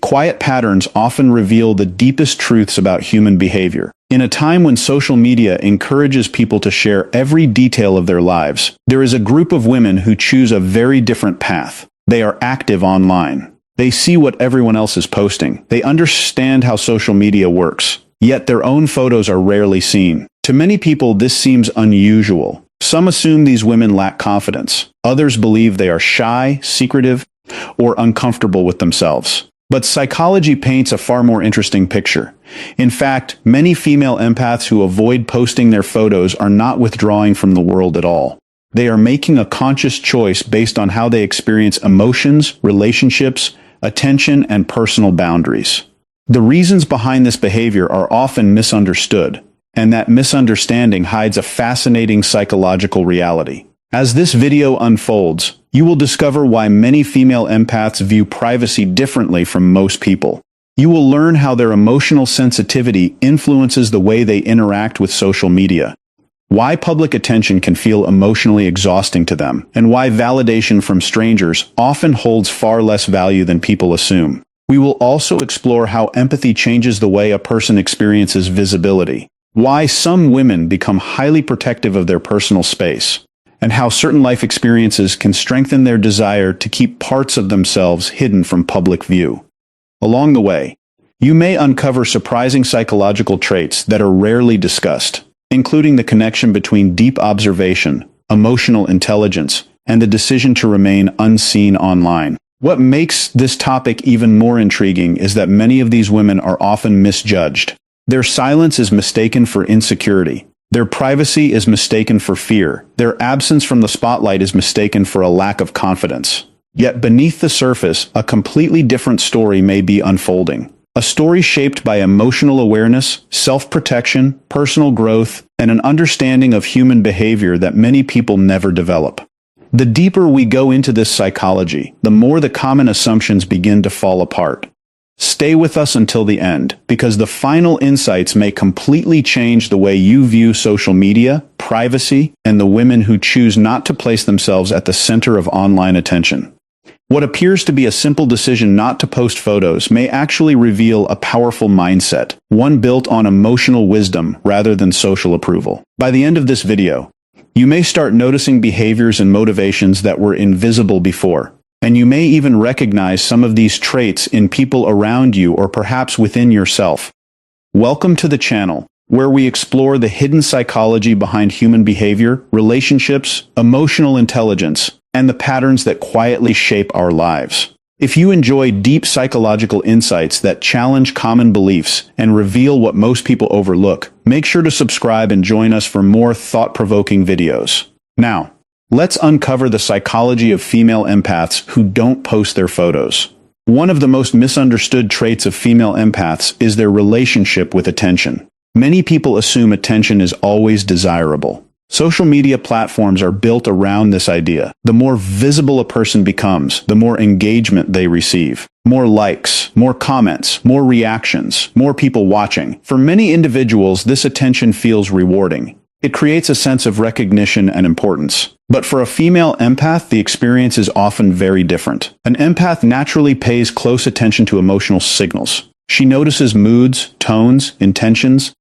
quiet patterns often reveal the deepest truths about human behavior. In a time when social media encourages people to share every detail of their lives, there is a group of women who choose a very different path. They are active online. They see what everyone else is posting. They understand how social media works. Yet their own photos are rarely seen. To many people, this seems unusual. Some assume these women lack confidence. Others believe they are shy, secretive, or uncomfortable with themselves. But psychology paints a far more interesting picture. In fact, many female empaths who avoid posting their photos are not withdrawing from the world at all. They are making a conscious choice based on how they experience emotions, relationships, attention, and personal boundaries. The reasons behind this behavior are often misunderstood, and that misunderstanding hides a fascinating psychological reality. As this video unfolds, you will discover why many female empaths view privacy differently from most people. You will learn how their emotional sensitivity influences the way they interact with social media, why public attention can feel emotionally exhausting to them, and why validation from strangers often holds far less value than people assume. We will also explore how empathy changes the way a person experiences visibility, why some women become highly protective of their personal space, and how certain life experiences can strengthen their desire to keep parts of themselves hidden from public view. Along the way, you may uncover surprising psychological traits that are rarely discussed, including the connection between deep observation, emotional intelligence, and the decision to remain unseen online. What makes this topic even more intriguing is that many of these women are often misjudged. Their silence is mistaken for insecurity. Their privacy is mistaken for fear. Their absence from the spotlight is mistaken for a lack of confidence. Yet beneath the surface, a completely different story may be unfolding. A story shaped by emotional awareness, self-protection, personal growth, and an understanding of human behavior that many people never develop. The deeper we go into this psychology, the more the common assumptions begin to fall apart. Stay with us until the end, because the final insights may completely change the way you view social media, privacy, and the women who choose not to place themselves at the center of online attention. What appears to be a simple decision not to post photos may actually reveal a powerful mindset, one built on emotional wisdom rather than social approval. By the end of this video, you may start noticing behaviors and motivations that were invisible before. And you may even recognize some of these traits in people around you or perhaps within yourself. Welcome to the channel, where we explore the hidden psychology behind human behavior, relationships, emotional intelligence, and the patterns that quietly shape our lives. If you enjoy deep psychological insights that challenge common beliefs and reveal what most people overlook, make sure to subscribe and join us for more thought-provoking videos. Now, let's uncover the psychology of female empaths who don't post their photos. One of the most misunderstood traits of female empaths is their relationship with attention. Many people assume attention is always desirable. Social media platforms are built around this idea. The more visible a person becomes, the more engagement they receive. More likes, more comments, more reactions, more people watching. For many individuals, this attention feels rewarding. It creates a sense of recognition and importance. But for a female empath, the experience is often very different. An empath naturally pays close attention to emotional signals. She notices moods, tones, intentions,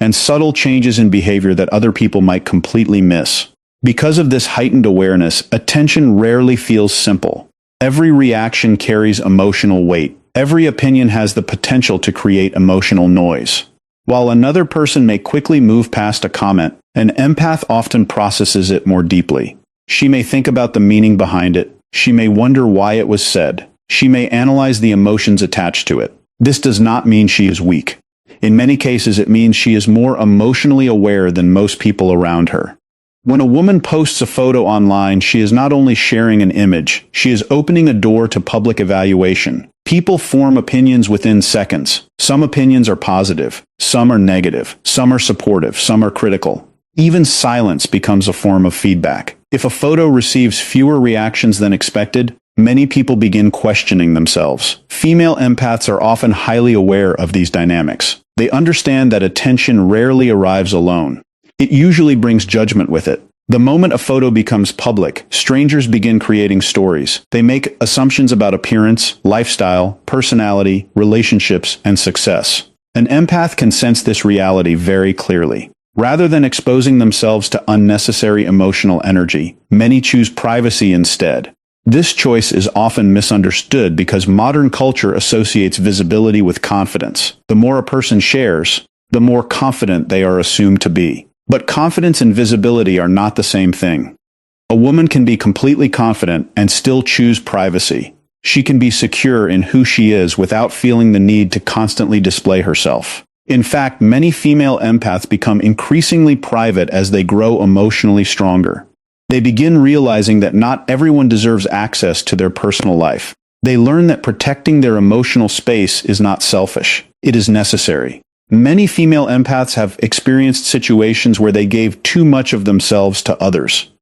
and subtle changes in behavior that other people might completely miss. Because of this heightened awareness, attention rarely feels simple. Every reaction carries emotional weight. Every opinion has the potential to create emotional noise. While another person may quickly move past a comment, an empath often processes it more deeply. She may think about the meaning behind it. She may wonder why it was said. She may analyze the emotions attached to it. This does not mean she is weak. In many cases, it means she is more emotionally aware than most people around her. When a woman posts a photo online, she is not only sharing an image, she is opening a door to public evaluation. People form opinions within seconds. Some opinions are positive, some are negative, some are supportive, some are critical. Even silence becomes a form of feedback. If a photo receives fewer reactions than expected, many people begin questioning themselves. Female empaths are often highly aware of these dynamics. They understand that attention rarely arrives alone. It usually brings judgment with it. The moment a photo becomes public, strangers begin creating stories. They make assumptions about appearance, lifestyle, personality, relationships, and success. An empath can sense this reality very clearly. Rather than exposing themselves to unnecessary emotional energy, many choose privacy instead. This choice is often misunderstood because modern culture associates visibility with confidence. The more a person shares, the more confident they are assumed to be. But confidence and visibility are not the same thing. A woman can be completely confident and still choose privacy. She can be secure in who she is without feeling the need to constantly display herself. In fact, many female empaths become increasingly private as they grow emotionally stronger. They begin realizing that not everyone deserves access to their personal life. They learn that protecting their emotional space is not selfish. It is necessary. Many female empaths have experienced situations where they gave too much of themselves to others.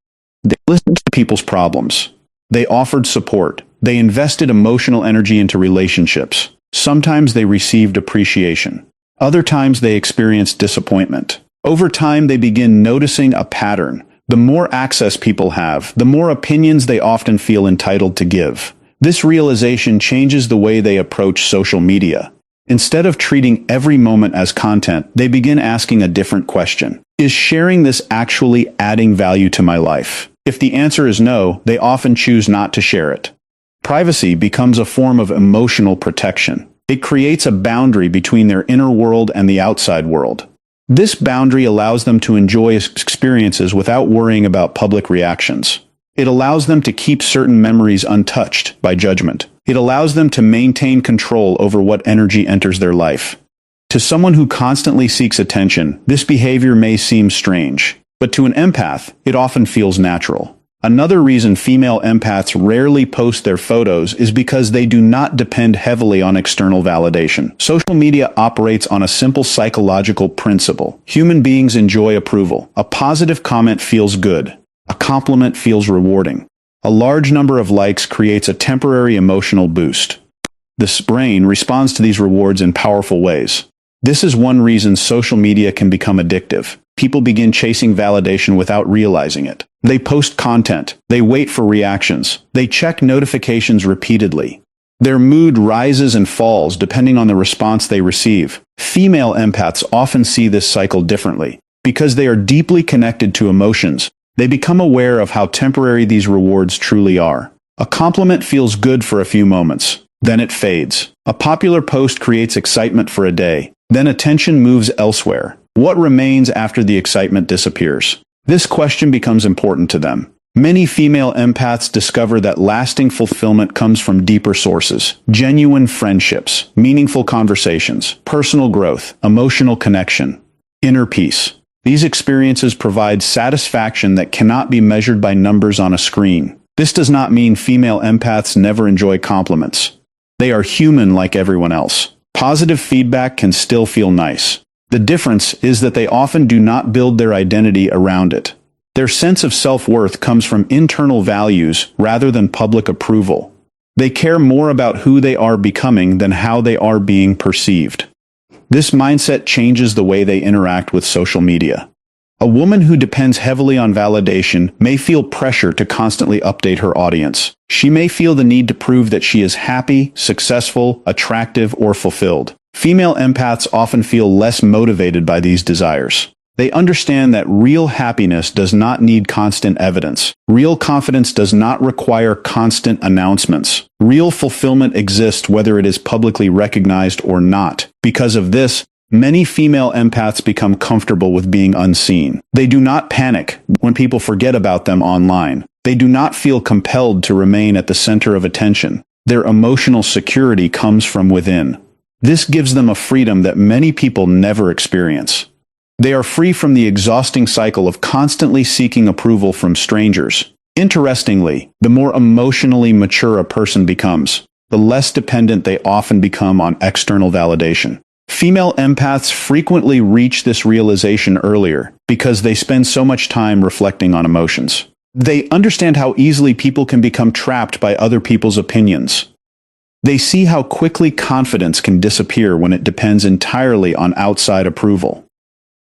They listened to people's problems. They offered support. They invested emotional energy into relationships. Sometimes they received appreciation. Other times they experienced disappointment. Over time, they begin noticing a pattern. The more access people have, the more opinions they often feel entitled to give. This realization changes the way they approach social media. Instead of treating every moment as content, they begin asking a different question. Is sharing this actually adding value to my life? If the answer is no, they often choose not to share it. Privacy becomes a form of emotional protection. It creates a boundary between their inner world and the outside world. This boundary allows them to enjoy experiences without worrying about public reactions. It allows them to keep certain memories untouched by judgment. It allows them to maintain control over what energy enters their life. To someone who constantly seeks attention, this behavior may seem strange, but to an empath, it often feels natural. Another reason female empaths rarely post their photos is because they do not depend heavily on external validation. Social media operates on a simple psychological principle. Human beings enjoy approval. A positive comment feels good. A compliment feels rewarding. A large number of likes creates a temporary emotional boost. The brain responds to these rewards in powerful ways. This is one reason social media can become addictive. People begin chasing validation without realizing it. They post content. They wait for reactions. They check notifications repeatedly. Their mood rises and falls depending on the response they receive. Female empaths often see this cycle differently. Because they are deeply connected to emotions, they become aware of how temporary these rewards truly are. A compliment feels good for a few moments. Then it fades. A popular post creates excitement for a day. Then attention moves elsewhere. What remains after the excitement disappears? This question becomes important to them. Many female empaths discover that lasting fulfillment comes from deeper sources: genuine friendships, meaningful conversations, personal growth, emotional connection, inner peace. These experiences provide satisfaction that cannot be measured by numbers on a screen. This does not mean female empaths never enjoy compliments. They are human like everyone else. Positive feedback can still feel nice. The difference is that they often do not build their identity around it. Their sense of self-worth comes from internal values rather than public approval. They care more about who they are becoming than how they are being perceived. This mindset changes the way they interact with social media. A woman who depends heavily on validation may feel pressure to constantly update her audience. She may feel the need to prove that she is happy, successful, attractive, or fulfilled. Female empaths often feel less motivated by these desires. They understand that real happiness does not need constant evidence. Real confidence does not require constant announcements. Real fulfillment exists whether it is publicly recognized or not. Because of this, many female empaths become comfortable with being unseen. They do not panic when people forget about them online. They do not feel compelled to remain at the center of attention. Their emotional security comes from within. This gives them a freedom that many people never experience. They are free from the exhausting cycle of constantly seeking approval from strangers. Interestingly, the more emotionally mature a person becomes, the less dependent they often become on external validation. Female empaths frequently reach this realization earlier because they spend so much time reflecting on emotions. They understand how easily people can become trapped by other people's opinions. They see how quickly confidence can disappear when it depends entirely on outside approval.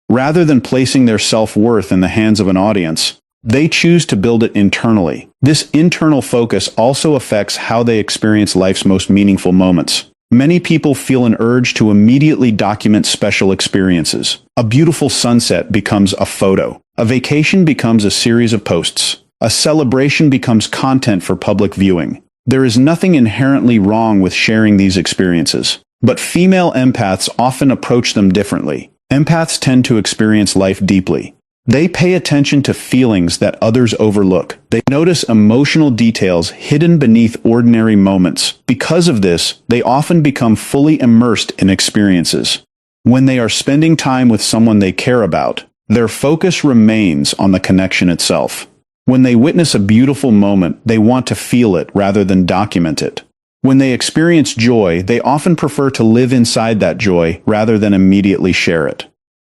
Rather than placing their self-worth in the hands of an audience, They choose to build it internally. This internal focus also affects how they experience life's most meaningful moments. Many people feel an urge to immediately document special experiences. A beautiful sunset becomes a photo. A vacation becomes a series of posts. A celebration becomes content for public viewing. There is nothing inherently wrong with sharing these experiences. But female empaths often approach them differently. Empaths tend to experience life deeply. They pay attention to feelings that others overlook. They notice emotional details hidden beneath ordinary moments. Because of this, they often become fully immersed in experiences. When they are spending time with someone they care about, their focus remains on the connection itself. When they witness a beautiful moment, they want to feel it rather than document it. When they experience joy, they often prefer to live inside that joy rather than immediately share it.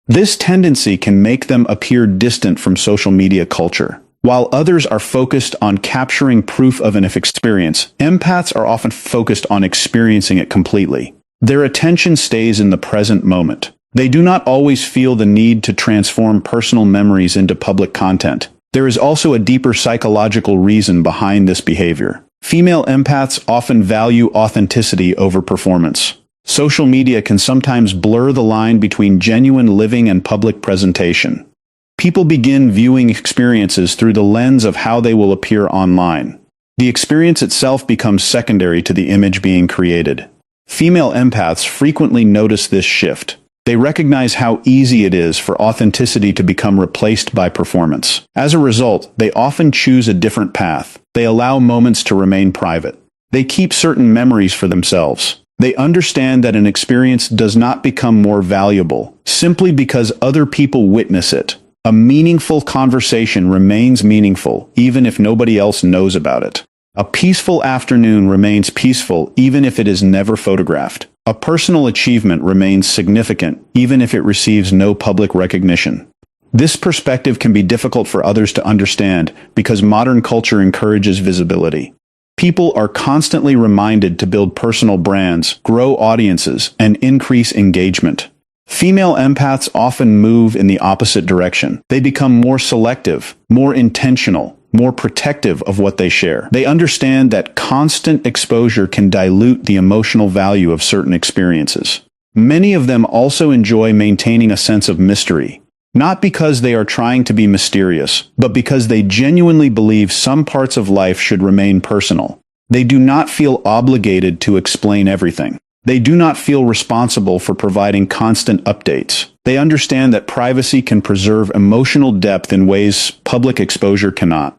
This tendency can make them appear distant from social media culture. While others are focused on capturing proof of an experience, empaths are often focused on experiencing it completely. Their attention stays in the present moment. They do not always feel the need to transform personal memories into public content. There is also a deeper psychological reason behind this behavior. Female empaths often value authenticity over performance. Social media can sometimes blur the line between genuine living and public presentation. People begin viewing experiences through the lens of how they will appear online. The experience itself becomes secondary to the image being created. Female empaths frequently notice this shift. They recognize how easy it is for authenticity to become replaced by performance. As a result, they often choose a different path. They allow moments to remain private. They keep certain memories for themselves. They understand that an experience does not become more valuable simply because other people witness it. A meaningful conversation remains meaningful even if nobody else knows about it. A peaceful afternoon remains peaceful even if it is never photographed. A personal achievement remains significant even if it receives no public recognition. This perspective can be difficult for others to understand because modern culture encourages visibility. People are constantly reminded to build personal brands, grow audiences, and increase engagement. Female empaths often move in the opposite direction. They become more selective, more intentional, more protective of what they share. They understand that constant exposure can dilute the emotional value of certain experiences. Many of them also enjoy maintaining a sense of mystery. Not because they are trying to be mysterious, but because they genuinely believe some parts of life should remain personal. They do not feel obligated to explain everything. They do not feel responsible for providing constant updates. They understand that privacy can preserve emotional depth in ways public exposure cannot.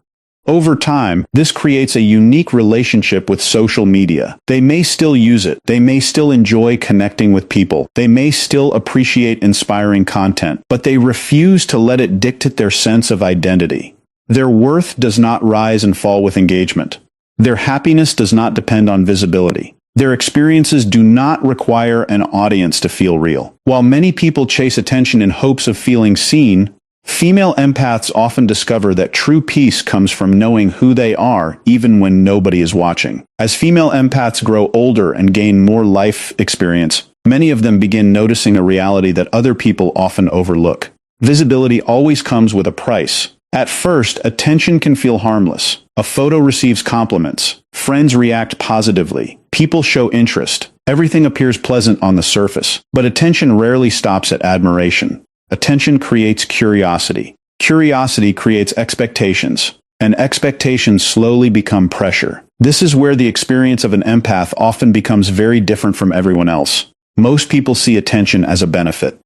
Over time, this creates a unique relationship with social media. They may still use it. They may still enjoy connecting with people. They may still appreciate inspiring content, but they refuse to let it dictate their sense of identity. Their worth does not rise and fall with engagement. Their happiness does not depend on visibility. Their experiences do not require an audience to feel real. While many people chase attention in hopes of feeling seen, female empaths often discover that true peace comes from knowing who they are even when nobody is watching. As female empaths grow older and gain more life experience, many of them begin noticing a reality that other people often overlook. Visibility always comes with a price. At first, attention can feel harmless. A photo receives compliments. Friends react positively. People show interest. Everything appears pleasant on the surface. But attention rarely stops at admiration. Attention creates curiosity. Curiosity creates expectations. And expectations slowly become pressure. This is where the experience of an empath often becomes very different from everyone else. Most people see attention as a benefit.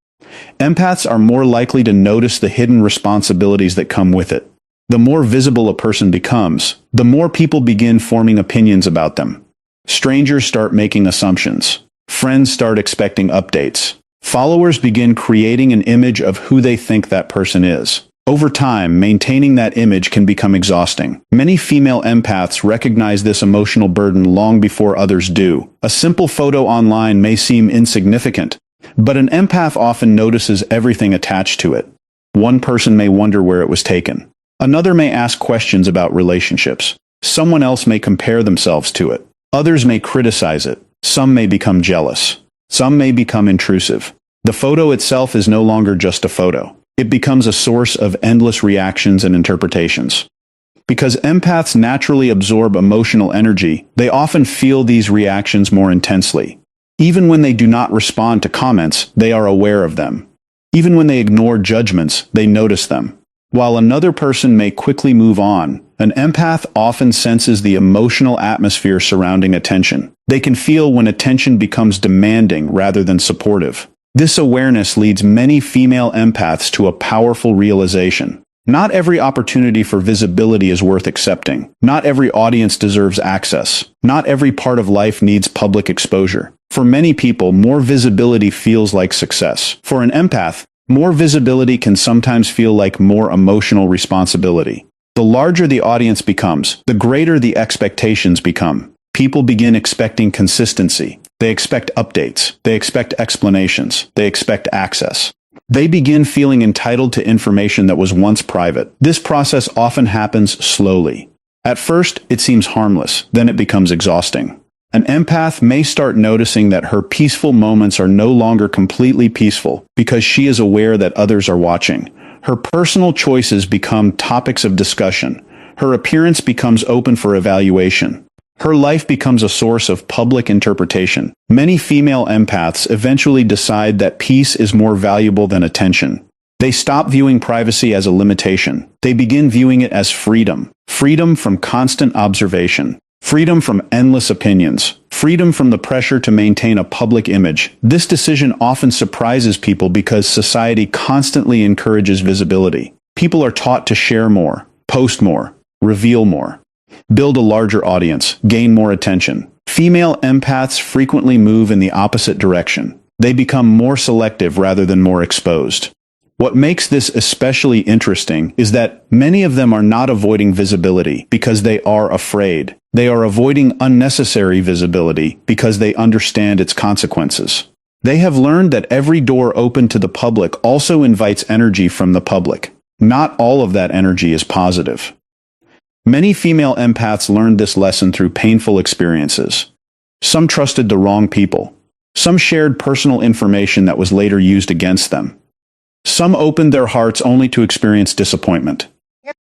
Empaths are more likely to notice the hidden responsibilities that come with it. The more visible a person becomes, the more people begin forming opinions about them. Strangers start making assumptions. Friends start expecting updates. Followers begin creating an image of who they think that person is. Over time, maintaining that image can become exhausting. Many female empaths recognize this emotional burden long before others do. A simple photo online may seem insignificant, but an empath often notices everything attached to it. One person may wonder where it was taken. Another may ask questions about relationships. Someone else may compare themselves to it. Others may criticize it. Some may become jealous. Some may become intrusive. The photo itself is no longer just a photo. it becomes a source of endless reactions and interpretations. Because empaths naturally absorb emotional energy, they often feel these reactions more intensely. Even when they do not respond to comments, they are aware of them. Even when they ignore judgments, they notice them. While another person may quickly move on, an empath often senses the emotional atmosphere surrounding attention. They can feel when attention becomes demanding rather than supportive. This awareness leads many female empaths to a powerful realization. Not every opportunity for visibility is worth accepting. Not every audience deserves access. Not every part of life needs public exposure. For many people, more visibility feels like success. For an empath, more visibility can sometimes feel like more emotional responsibility. The larger the audience becomes, the greater the expectations become. People begin expecting consistency. They expect updates. They expect explanations. They expect access. They begin feeling entitled to information that was once private. This process often happens slowly. At first, it seems harmless, then it becomes exhausting. An empath may start noticing that her peaceful moments are no longer completely peaceful because she is aware that others are watching. Her personal choices become topics of discussion. Her appearance becomes open for evaluation. Her life becomes a source of public interpretation. Many female empaths eventually decide that peace is more valuable than attention. They stop viewing privacy as a limitation. They begin viewing it as freedom. Freedom from constant observation. Freedom from endless opinions. Freedom from the pressure to maintain a public image. This decision often surprises people because society constantly encourages visibility. People are taught to share more, post more, reveal more, build a larger audience, gain more attention. Female empaths frequently move in the opposite direction. They become more selective rather than more exposed. What makes this especially interesting is that many of them are not avoiding visibility because they are afraid. They are avoiding unnecessary visibility because they understand its consequences. They have learned that every door open to the public also invites energy from the public. Not all of that energy is positive. Many female empaths learned this lesson through painful experiences. Some trusted the wrong people. Some shared personal information that was later used against them. Some opened their hearts only to experience disappointment.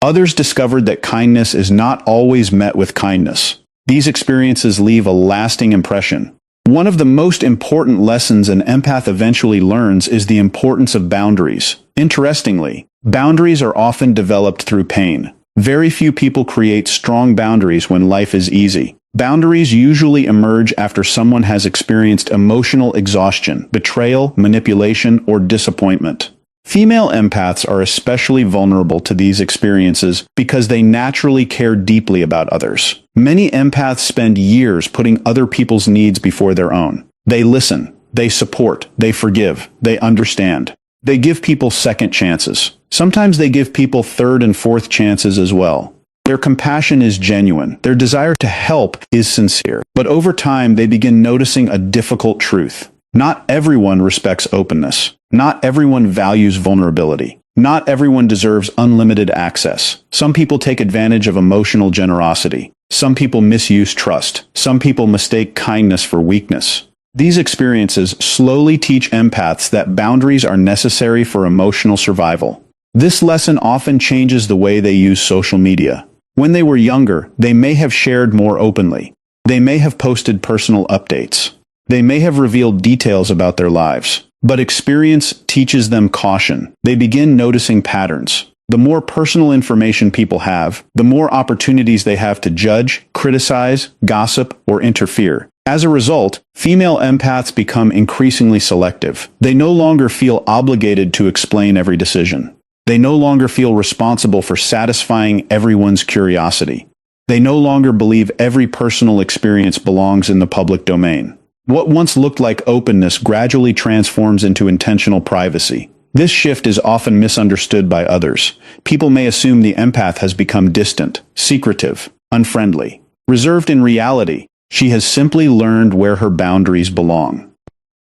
Others discovered that kindness is not always met with kindness. These experiences leave a lasting impression. One of the most important lessons an empath eventually learns is the importance of boundaries. Interestingly, boundaries are often developed through pain. Very few people create strong boundaries when life is easy. Boundaries usually emerge after someone has experienced emotional exhaustion, betrayal, manipulation, or disappointment. Female empaths are especially vulnerable to these experiences because they naturally care deeply about others. Many empaths spend years putting other people's needs before their own. They listen, they support, they forgive, they understand. They give people second chances. Sometimes they give people third and fourth chances as well. Their compassion is genuine. Their desire to help is sincere. But over time, they begin noticing a difficult truth. Not everyone respects openness. Not everyone values vulnerability. Not everyone deserves unlimited access. Some people take advantage of emotional generosity. Some people misuse trust. Some people mistake kindness for weakness. These experiences slowly teach empaths that boundaries are necessary for emotional survival. This lesson often changes the way they use social media. When they were younger, they may have shared more openly. They may have posted personal updates. They may have revealed details about their lives. But experience teaches them caution. They begin noticing patterns. The more personal information people have, the more opportunities they have to judge, criticize, gossip, or interfere. As a result, female empaths become increasingly selective. They no longer feel obligated to explain every decision. They no longer feel responsible for satisfying everyone's curiosity. They no longer believe every personal experience belongs in the public domain. What once looked like openness gradually transforms into intentional privacy. This shift is often misunderstood by others. People may assume the empath has become distant, secretive, unfriendly. Reserved in reality, she has simply learned where her boundaries belong.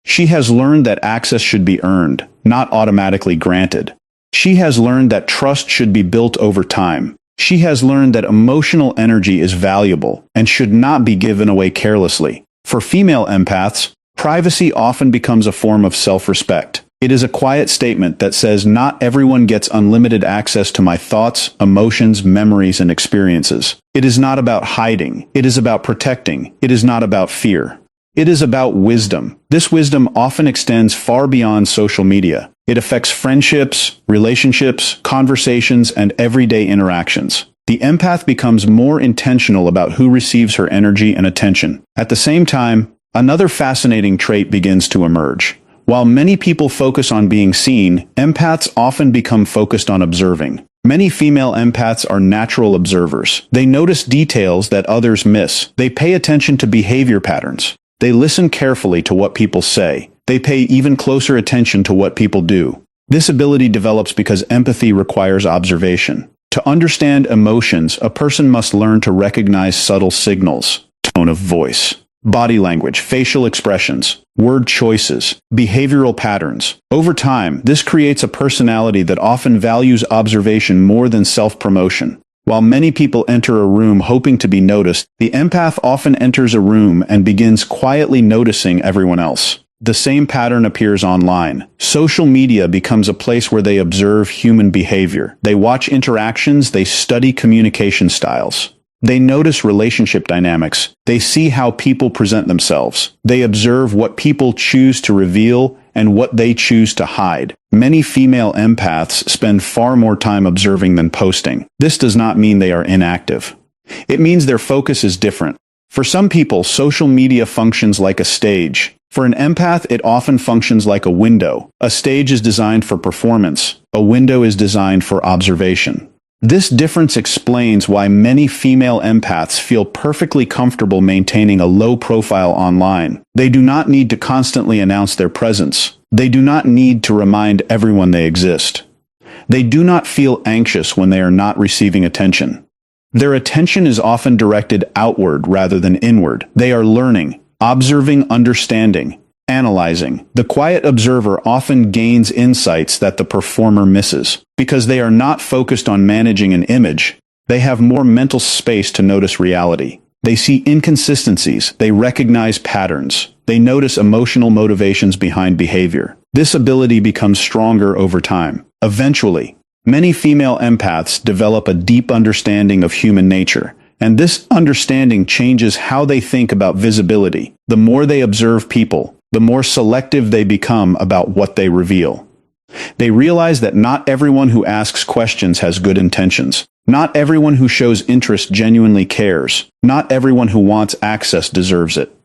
She has learned that access should be earned, not automatically granted. She has learned that trust should be built over time. She has learned that emotional energy is valuable and should not be given away carelessly. For female empaths, privacy often becomes a form of self-respect. It is a quiet statement that says not everyone gets unlimited access to my thoughts, emotions, memories, and experiences. It is not about hiding. It is about protecting. It is not about fear. It is about wisdom. This wisdom often extends far beyond social media. It affects friendships, relationships, conversations, and everyday interactions. The empath becomes more intentional about who receives her energy and attention. At the same time, another fascinating trait begins to emerge. While many people focus on being seen, empaths often become focused on observing. Many female empaths are natural observers. They notice details that others miss. They pay attention to behavior patterns. They listen carefully to what people say. They pay even closer attention to what people do. This ability develops because empathy requires observation. To understand emotions, a person must learn to recognize subtle signals, tone of voice, body language, facial expressions, word choices, behavioral patterns. Over time, this creates a personality that often values observation more than self-promotion. While many people enter a room hoping to be noticed, the empath often enters a room and begins quietly noticing everyone else. The same pattern appears online. Social media becomes a place where they observe human behavior. They watch interactions, they study communication styles. They notice relationship dynamics. They see how people present themselves. They observe what people choose to reveal and what they choose to hide. Many female empaths spend far more time observing than posting. This does not mean they are inactive. It means their focus is different. For some people, social media functions like a stage. For an empath, it often functions like a window. A stage is designed for performance. A window is designed for observation. This difference explains why many female empaths feel perfectly comfortable maintaining a low profile online. They do not need to constantly announce their presence. They do not need to remind everyone they exist. They do not feel anxious when they are not receiving attention. Their attention is often directed outward rather than inward. They are learning, observing, understanding, analyzing. The quiet observer often gains insights that the performer misses. Because they are not focused on managing an image, they have more mental space to notice reality. They see inconsistencies, they recognize patterns, they notice emotional motivations behind behavior. This ability becomes stronger over time. Eventually, many female empaths develop a deep understanding of human nature, and this understanding changes how they think about visibility. The more they observe people, the more selective they become about what they reveal. They realize that not everyone who asks questions has good intentions. Not everyone who shows interest genuinely cares. Not everyone who wants access deserves it.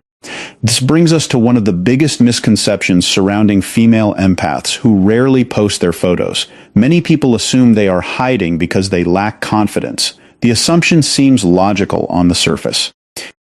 This brings us to one of the biggest misconceptions surrounding female empaths who rarely post their photos. Many people assume they are hiding because they lack confidence. The assumption seems logical on the surface.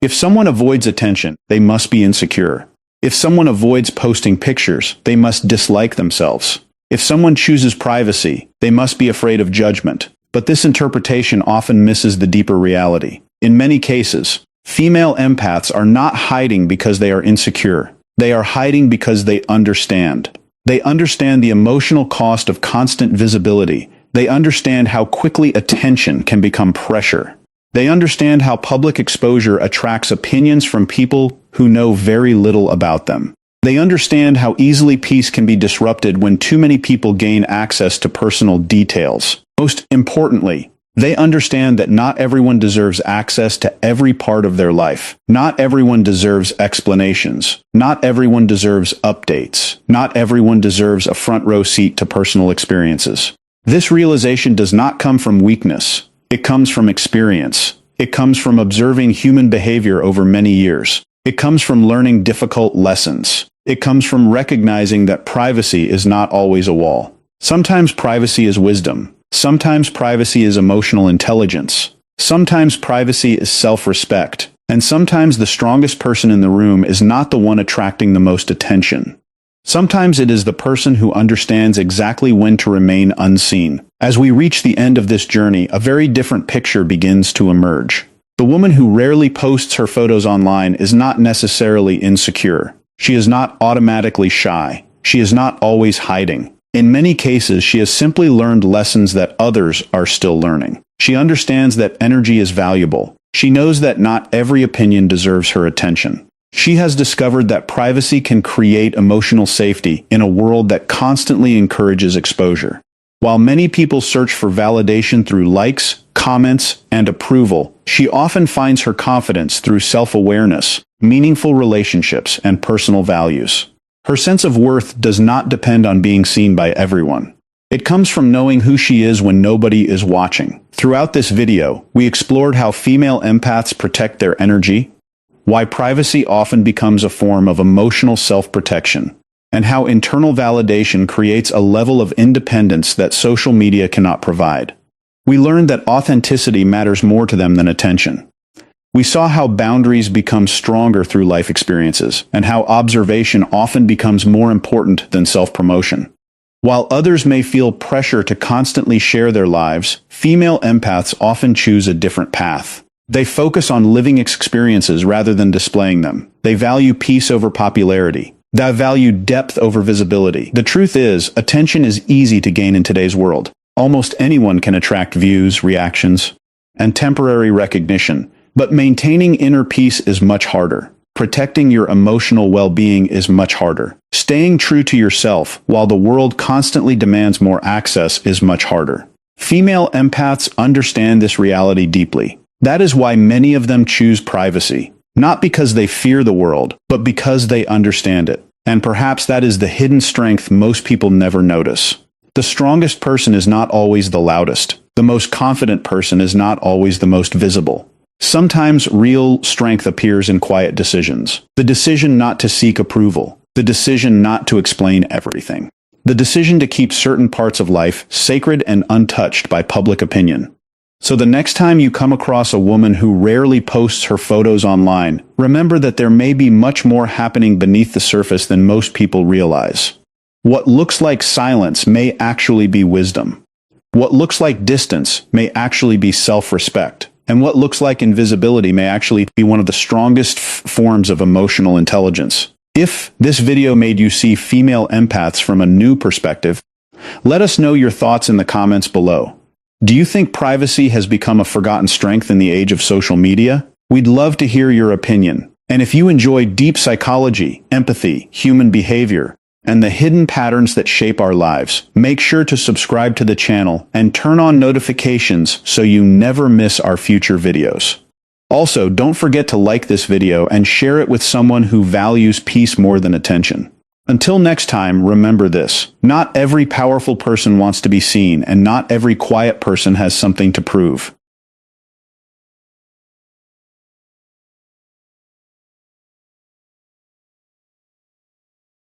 If someone avoids attention, they must be insecure. If someone avoids posting pictures, they must dislike themselves. If someone chooses privacy, they must be afraid of judgment. But this interpretation often misses the deeper reality. In many cases, female empaths are not hiding because they are insecure. They are hiding because they understand. They understand the emotional cost of constant visibility. They understand how quickly attention can become pressure. They understand how public exposure attracts opinions from people who know very little about them. They understand how easily peace can be disrupted when too many people gain access to personal details. Most importantly, they understand that not everyone deserves access to every part of their life. Not everyone deserves explanations. Not everyone deserves updates. Not everyone deserves a front row seat to personal experiences. This realization does not come from weakness. It comes from experience. It comes from observing human behavior over many years. It comes from learning difficult lessons. It comes from recognizing that privacy is not always a wall. Sometimes privacy is wisdom. Sometimes privacy is emotional intelligence. Sometimes privacy is self-respect. And sometimes the strongest person in the room is not the one attracting the most attention. Sometimes it is the person who understands exactly when to remain unseen. As we reach the end of this journey, a very different picture begins to emerge. The woman who rarely posts her photos online is not necessarily insecure. She is not automatically shy. She is not always hiding. In many cases, she has simply learned lessons that others are still learning. She understands that energy is valuable. She knows that not every opinion deserves her attention. She has discovered that privacy can create emotional safety in a world that constantly encourages exposure. While many people search for validation through likes, comments, and approval, she often finds her confidence through self-awareness, meaningful relationships, and personal values. Her sense of worth does not depend on being seen by everyone. It comes from knowing who she is when nobody is watching. Throughout this video, we explored how female empaths protect their energy, why privacy often becomes a form of emotional self-protection, and how internal validation creates a level of independence that social media cannot provide. We learned that authenticity matters more to them than attention. We saw how boundaries become stronger through life experiences, and how observation often becomes more important than self-promotion. While others may feel pressure to constantly share their lives, female empaths often choose a different path. They focus on living experiences rather than displaying them. They value peace over popularity. They value depth over visibility. The truth is, attention is easy to gain in today's world. Almost anyone can attract views, reactions, and temporary recognition. But maintaining inner peace is much harder. Protecting your emotional well-being is much harder. Staying true to yourself while the world constantly demands more access is much harder. Female empaths understand this reality deeply. That is why many of them choose privacy. Not because they fear the world, but because they understand it. And perhaps that is the hidden strength most people never notice. The strongest person is not always the loudest. The most confident person is not always the most visible. Sometimes real strength appears in quiet decisions. The decision not to seek approval. The decision not to explain everything. The decision to keep certain parts of life sacred and untouched by public opinion. So the next time you come across a woman who rarely posts her photos online, remember that there may be much more happening beneath the surface than most people realize. What looks like silence may actually be wisdom. What looks like distance may actually be self-respect. And what looks like invisibility may actually be one of the strongest forms of emotional intelligence. If this video made you see female empaths from a new perspective, let us know your thoughts in the comments below. Do you think privacy has become a forgotten strength in the age of social media? We'd love to hear your opinion. And if you enjoy deep psychology, empathy, human behavior, and the hidden patterns that shape our lives, make sure to subscribe to the channel and turn on notifications so you never miss our future videos. Also, don't forget to like this video and share it with someone who values peace more than attention. Until next time, remember this: not every powerful person wants to be seen, and not every quiet person has something to prove.